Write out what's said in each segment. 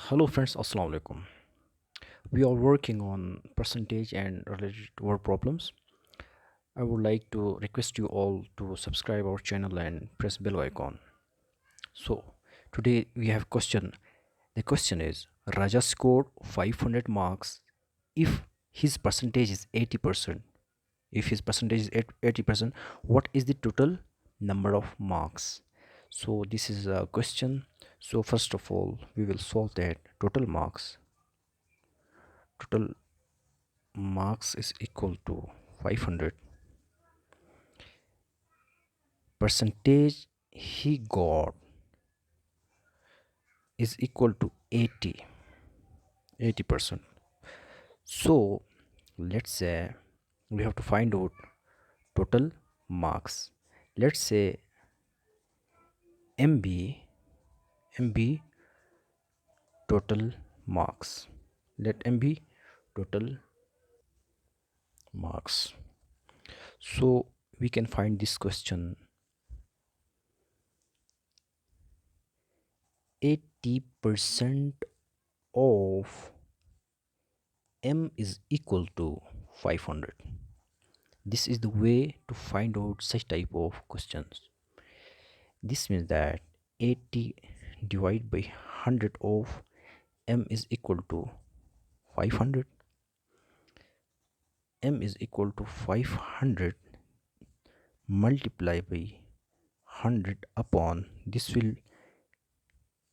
Hello friends, Assalamu alaikum. We are working on percentage and related word problems. I would like to request you all to subscribe our channel and press bell icon. So today we have question. The question is Raja scored 500 marks if his percentage is 80%. If his percentage is 80%, what is the total number of marks? So this is a question. So first of all, we will solve that total marks. Total marks is equal to 500. Percentage he got is equal to 80%. So let's say we have to find out total marks. Let's say MB total marks. Let MB total marks. So we can find this question. 80% of M is equal to 500. This is the way to find out such type of questions. This means that 80 divided by 100 of M is equal to 500. M is equal to 500 multiplied by 100 upon this will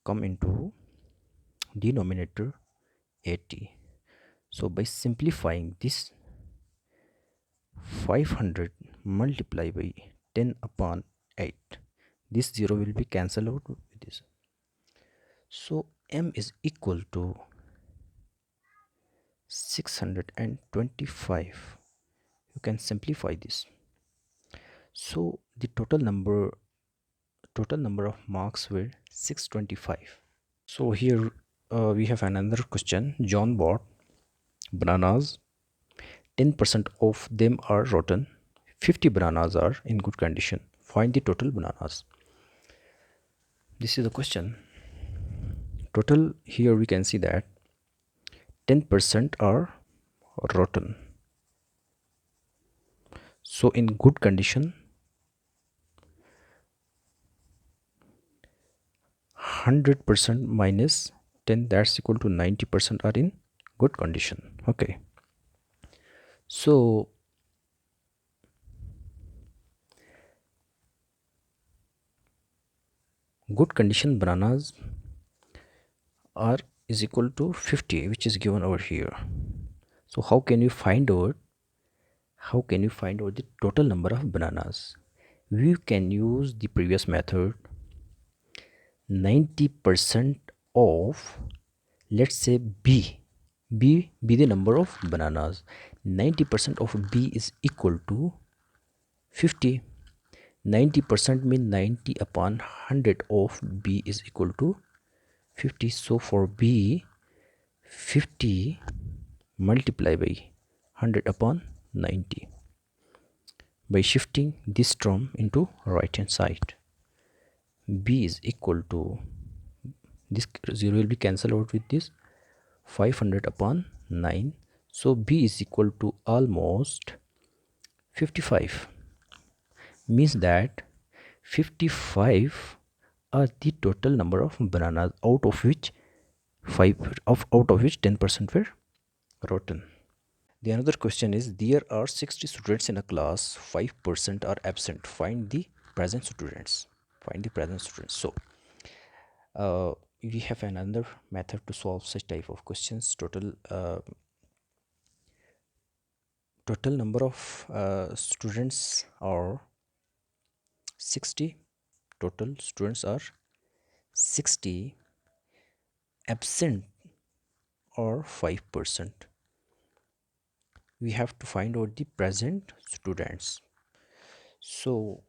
come into denominator 80. So by simplifying this, 500 multiplied by 10 upon 8, this 0 will be cancelled out with this. So M is equal to 625. You can simplify this. So the total number of marks were 625. So here we have another question. John bought bananas. 10% of them are rotten. 50 bananas are in good condition. Find the total bananas. This is the question. Total, here we can see that 10% are rotten. So in good condition, 100% minus 10, that's equal to 90% are in good condition. Okay, so good condition bananas are is equal to 50, which is given over here. So how can you find out the total number of bananas? We can use the previous method. 90% of, let's say b be the number of bananas. 90% of b is equal to 50. 90% mean 90 upon 100 of b is equal to 50. So for b, 50 multiply by 100 upon 90 by shifting this term into right hand side. B is equal to, this 0 will be cancelled out with this, 500 upon 9. So B is equal to almost 55. Means that 55 are the total number of bananas, out of which 10% were rotten. The another question is, there are 60 students in a class, 5% are absent. Find the present students. So we have another method to solve such type of questions. Total number of students are 60. Total students are 60. Absent or 5%. We have to find out the present students. So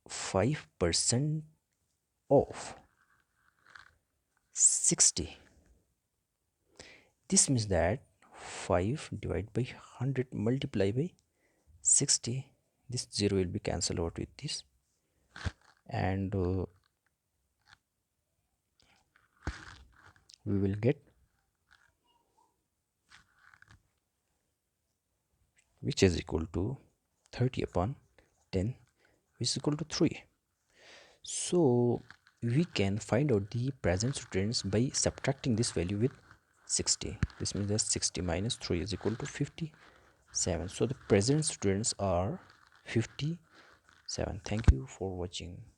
5% of 60. This means that 5 divided by 100 multiply by 60. This 0 will be cancelled out with this, and we will get, which is equal to 30 upon 10, which is equal to 3. So we can find out the present students by subtracting this value with 60. This means that 60 minus 3 is equal to 57. So the present students are 57. Thank you for watching.